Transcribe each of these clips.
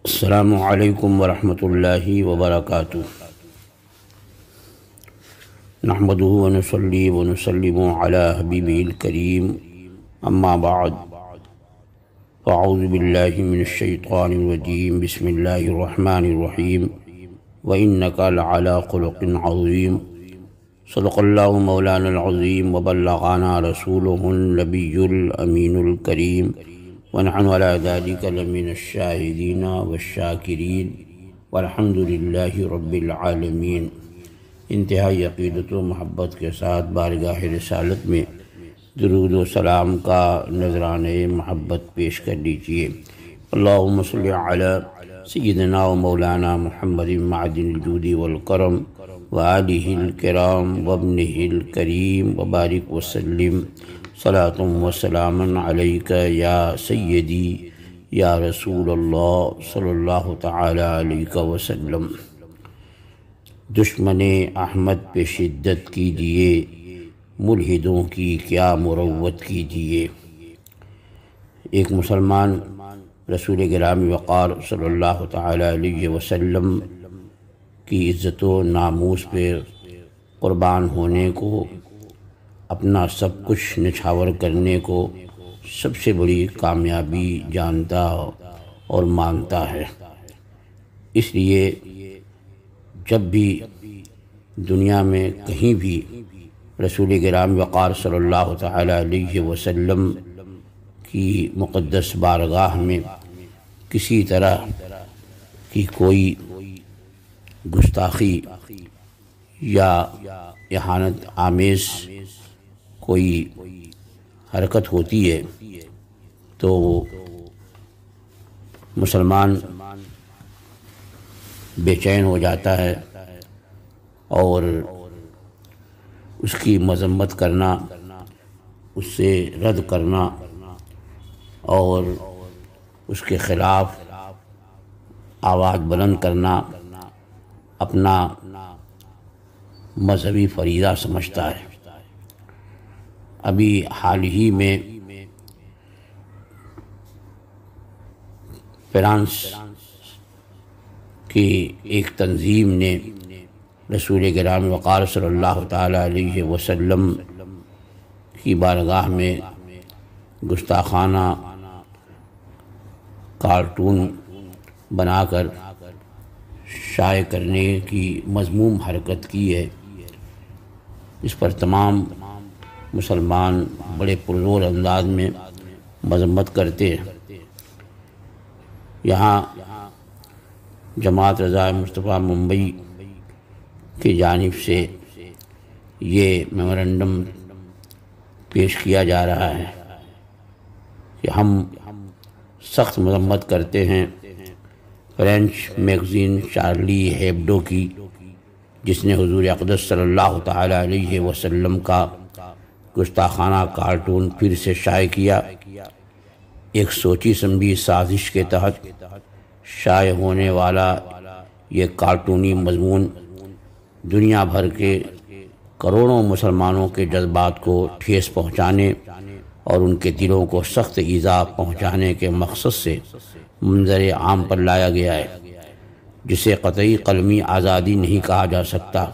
السلام علیکم ورحمۃ اللہ وبرکاتہ۔ نحمدہ ونصلی ونسلم علی حبیبہ الکریم، اما بعد فاعوذ باللہ من الشیطان الرجیم، بسم اللہ الرحمن الرحیم، وإنک لعلی خلق عظیم۔ صدق اللہ مولانا العظیم وبلغنا رسولہ النبی الامین الکریم، ونحن على ذلك لمن الشاہدین والشاکرین، والحمد للہ رب العالمین۔ انتہائی عقیدت و محبت کے ساتھ بارگاہ رسالت میں درود و سلام کا نذرانہ محبت پیش کر لیجیے۔ اللہم صلی علی سیدنا و مولانا محمد معدن الجود والکرم وآلہ الکرام وابنہ الکریم، وبارک وسلم صلاۃ و سلام علیک یا سیدی یا رسول اللہ صلی اللہ تعالی علیہ وسلم۔ دشمن احمد پہ شدت کیجیے، ملحدوں کی کیا مروت کیجیے۔ ایک مسلمان رسول گرامی وقار صلی اللہ تعالی علیہ وسلم کی عزت و ناموس پہ قربان ہونے کو، اپنا سب کچھ نچھاور کرنے کو سب سے بڑی کامیابی جانتا اور مانتا ہے۔ اس لیے جب بھی دنیا میں کہیں بھی رسول گرامی وقار صلی اللہ تعالی علیہ وسلم کی مقدس بارگاہ میں کسی طرح کی کوئی گستاخی یا اہانت آمیز کوئی حرکت ہوتی ہے تو مسلمان بے چین ہو جاتا ہے اور اس کی مذمت کرنا، اس سے رد کرنا اور اس کے خلاف آواز بلند کرنا اپنا مذہبی فریضہ سمجھتا ہے۔ ابھی حال ہی میں فرانس کی ایک تنظیم نے رسول گرامی وقار صلی اللہ تعالی علیہ وسلم کی بارگاہ میں گستاخانہ کارٹون بنا کر شائع کرنے کی مذموم حرکت کی ہے۔ اس پر تمام مسلمان بڑے پرزور انداز میں مذمت کرتے ہیں۔ یہاں جماعت رضا مصطفیٰ ممبئی کی جانب سے یہ میمورنڈم پیش کیا جا رہا ہے کہ ہم سخت مذمت کرتے ہیں فرینچ میگزین شارلی ہیبڈو کی، جس نے حضور اقدس صلی اللہ تعالی علیہ وسلم کا گستاخانہ کارٹون پھر سے شائع کیا۔ ایک سوچی سمجھی سازش کے تحت شائع ہونے والا یہ کارٹونی مضمون دنیا بھر کے کروڑوں مسلمانوں کے جذبات کو ٹھیس پہنچانے اور ان کے دلوں کو سخت ایذا پہنچانے کے مقصد سے منظر عام پر لایا گیا ہے، جسے قطعی قلمی آزادی نہیں کہا جا سکتا۔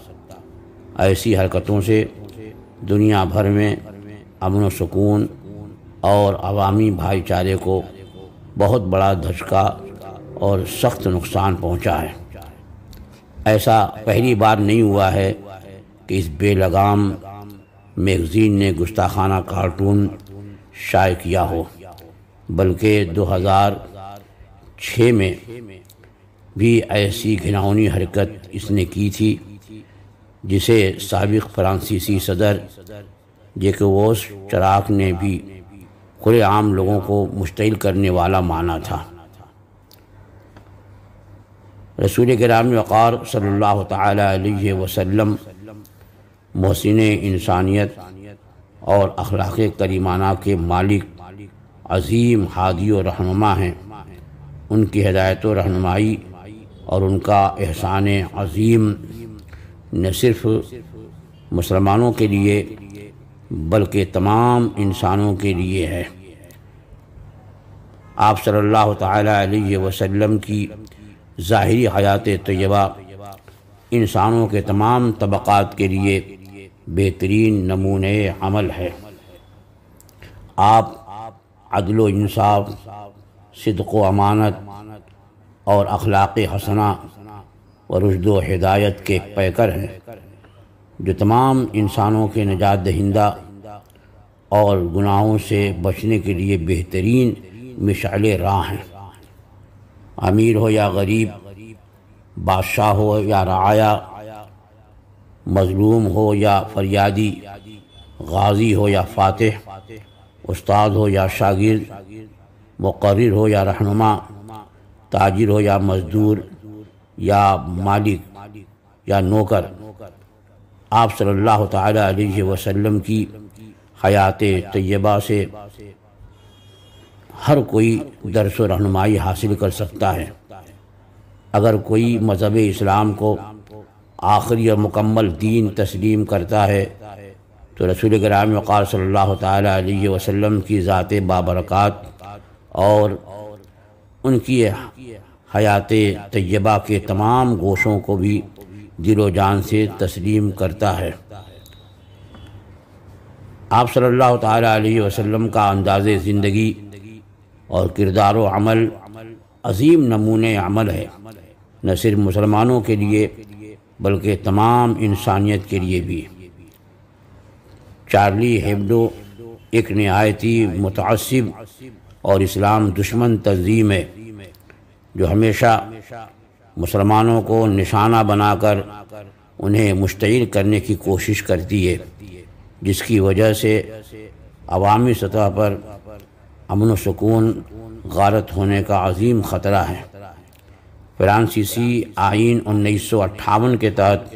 ایسی حرکتوں سے دنیا بھر میں امن و سکون اور عوامی بھائی چارے کو بہت بڑا دھچکا اور سخت نقصان پہنچا ہے۔ ایسا پہلی بار نہیں ہوا ہے کہ اس بے لگام میگزین نے گستاخانہ کارٹون شائع کیا ہو، بلکہ 2006 میں بھی ایسی گھناؤنی حرکت اس نے کی تھی، جسے سابق فرانسیسی صدر جیکوبس چراک نے بھی کھلے عام لوگوں کو مشتعل کرنے والا مانا تھا۔ رسول گرامی وقار صلی اللہ تعالی علیہ وسلم محسن انسانیت اور اخلاق کریمانہ کے مالک، عظیم ہادی و رہنما ہیں۔ ان کی ہدایت و رہنمائی اور ان کا احسان عظیم نہ صرف مسلمانوں کے لیے بلکہ تمام انسانوں کے لیے ہے۔ آپ صلی اللہ تعالی علیہ وسلم کی ظاہری حیات طیبہ انسانوں کے تمام طبقات کے لیے بہترین نمونۂ عمل ہے۔ آپ عدل و انصاف، صدق و امانت اور اخلاق حسنہ و رشد و ہدایت کے پیکر ہیں، جو تمام انسانوں کے نجات دہندہ اور گناہوں سے بچنے کے لیے بہترین مشعل راہ ہیں۔ امیر ہو یا غریب، بادشاہ ہو یا رعایا، مظلوم ہو یا فریادی، غازی ہو یا فاتح، استاد ہو یا شاگرد، مقرر ہو یا رہنما، تاجر ہو یا مزدور یا مالک یا نوکر، آپ صلی اللہ تعالی علیہ وسلم کی حیات طیبہ سے ہر کوئی درس و رہنمائی حاصل کر سکتا ہے۔ اگر کوئی مذہب اسلام کو آخری اور مکمل دین تسلیم کرتا ہے تو رسول کرام وقار صلی اللہ تعالی علیہ وسلم کی ذات بابرکات اور ان کی حیات طیبہ کے تمام گوشوں کو بھی دل و جان سے تسلیم کرتا ہے۔ آپ صلی اللہ تعالی علیہ وسلم کا انداز زندگی اور کردار و عمل عظیم نمونۂ عمل ہے، نہ صرف مسلمانوں کے لیے بلکہ تمام انسانیت کے لیے بھی۔ چارلی ہیبڈو ایک نہایتی متعصب اور اسلام دشمن تنظیم ہے جو ہمیشہ مسلمانوں کو نشانہ بنا کر انہیں مشتعل کرنے کی کوشش کرتی ہے، جس کی وجہ سے عوامی سطح پر امن و سکون غارت ہونے کا عظیم خطرہ ہے۔ فرانسیسی آئین 1958 کے تحت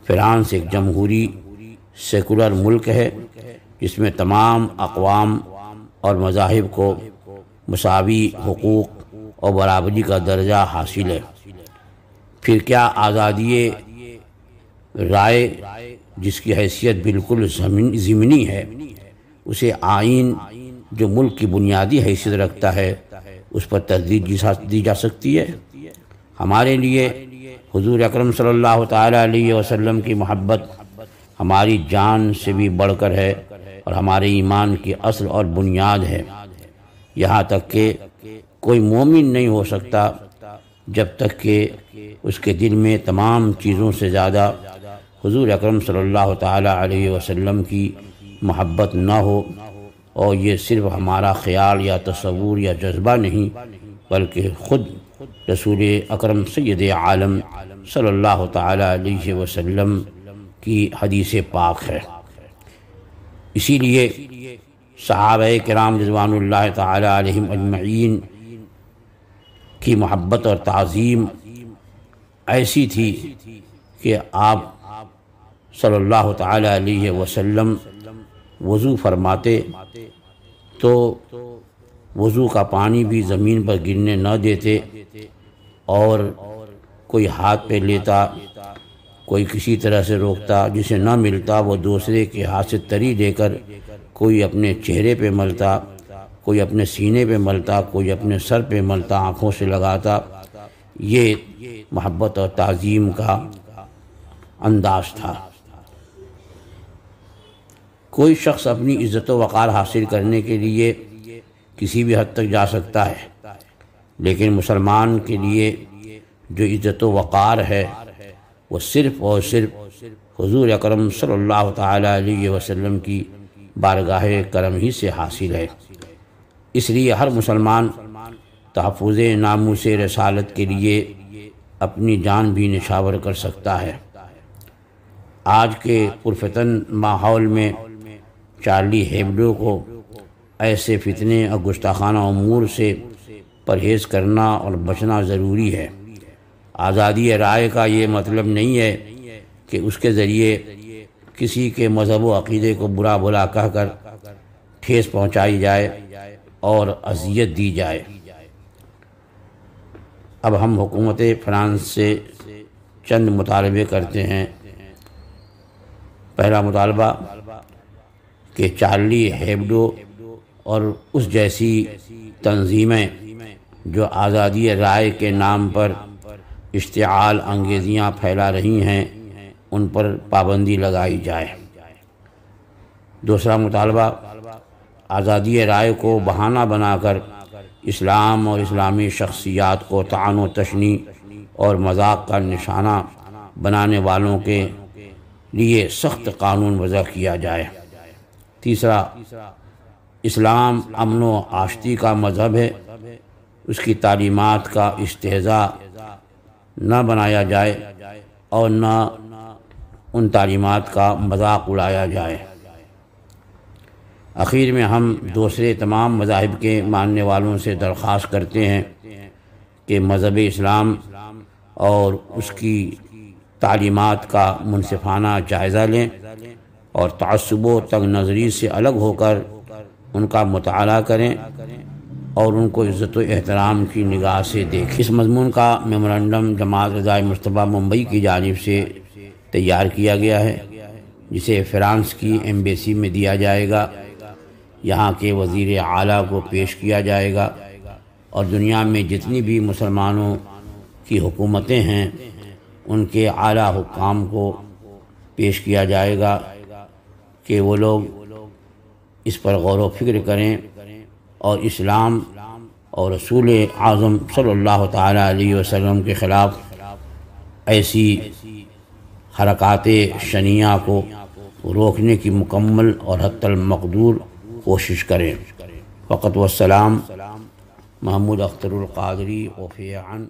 فرانس ایک جمہوری سیکولر ملک ہے جس میں تمام اقوام اور مذاہب کو مساوی حقوق اور برابری کا درجہ حاصل ہے۔ پھر کیا آزادی رائے، جس کی حیثیت بالکل ضمنی ہے، اسے آئین جو ملک کی بنیادی حیثیت رکھتا ہے اس پر تردید دی جا سکتی ہے؟ ہمارے لیے حضور اکرم صلی اللہ تعالی علیہ وسلم کی محبت ہماری جان سے بھی بڑھ کر ہے اور ہمارے ایمان کی اصل اور بنیاد ہے۔ یہاں تک کہ کوئی مومن نہیں ہو سکتا جب تک کہ اس کے دل میں تمام چیزوں سے زیادہ حضور اکرم صلی اللہ تعالی علیہ وسلم کی محبت نہ ہو، اور یہ صرف ہمارا خیال یا تصور یا جذبہ نہیں بلکہ خود رسول اکرم سید عالم صلی اللہ تعالی علیہ وسلم کی حدیث پاک ہے۔ اسی لیے صحابہ کرام رضوان اللہ تعالی علیہم اجمعین کی محبت اور تعظیم ایسی تھی کہ آپ صلی اللہ تعالی علیہ وسلم وضو فرماتے تو وضو کا پانی بھی زمین پر گرنے نہ دیتے، اور کوئی ہاتھ پہ لیتا، کوئی کسی طرح سے روکتا، جسے نہ ملتا وہ دوسرے کے ہاتھ سے تری لے کر کوئی اپنے چہرے پہ ملتا، کوئی اپنے سینے پہ ملتا، کوئی اپنے سر پہ ملتا، آنکھوں سے لگاتا۔ یہ محبت اور تعظیم کا انداز تھا۔ کوئی شخص اپنی عزت و وقار حاصل کرنے کے لیے کسی بھی حد تک جا سکتا ہے، لیکن مسلمان کے لیے جو عزت و وقار ہے وہ صرف اور صرف حضور اکرم صلی اللہ تعالی علیہ وسلم کی بارگاہ کرم ہی سے حاصل ہے۔ اس لیے ہر مسلمان تحفظ ناموس رسالت کے لیے اپنی جان بھی نشاور کر سکتا ہے۔ آج کے پرفتن ماحول میں چارلی ہیبڈو کو ایسے فتنے اور گستاخانہ امور سے پرہیز کرنا اور بچنا ضروری ہے۔ آزادی رائے کا یہ مطلب نہیں ہے کہ اس کے ذریعے کسی کے مذہب و عقیدے کو برا بھلا کہہ کر ٹھیس پہنچائی جائے اور اذیت دی جائے۔ اب ہم حکومت فرانس سے چند مطالبے کرتے ہیں۔ پہلا مطالبہ کہ چارلی ہیبڈو اور اس جیسی تنظیمیں جو آزادی رائے کے نام پر اشتعال انگیزیاں پھیلا رہی ہیں ان پر پابندی لگائی جائے۔ دوسرا مطالبہ، آزادی رائے کو بہانہ بنا کر اسلام اور اسلامی شخصیات کو طعن و تشنیع اور مذاق کا نشانہ بنانے والوں کے لیے سخت قانون وضع کیا جائے۔ تیسرا، اسلام امن و آشتی کا مذہب ہے، اس کی تعلیمات کا استہزاء نہ بنایا جائے اور نہ ان تعلیمات کا مذاق اڑایا جائے۔ آخر میں ہم دوسرے تمام مذاہب کے ماننے والوں سے درخواست کرتے ہیں کہ مذہب اسلام اور اس کی تعلیمات کا منصفانہ جائزہ لیں اور تعصب و تنگ نظری سے الگ ہو کر ان کا مطالعہ کریں اور ان کو عزت و احترام کی نگاہ سے دیکھیں۔ اس مضمون کا میمورنڈم جماعت رضائے مصطفیٰ ممبئی کی جانب سے تیار کیا گیا ہے، جسے فرانس کی ایمبیسی میں دیا جائے گا، یہاں کے وزیر اعلیٰ کو پیش کیا جائے گا اور دنیا میں جتنی بھی مسلمانوں کی حکومتیں ہیں ان کے اعلیٰ حکام کو پیش کیا جائے گا کہ وہ لوگ اس پر غور و فکر کریں اور اسلام اور رسول اعظم صلی اللہ تعالیٰ علیہ وسلم کے خلاف ایسی حرکات شنیعہ کو روکنے کی مکمل اور حتی المقدور کوشش کریں۔ فقط والسلام، محمود اختر القادری وفی عن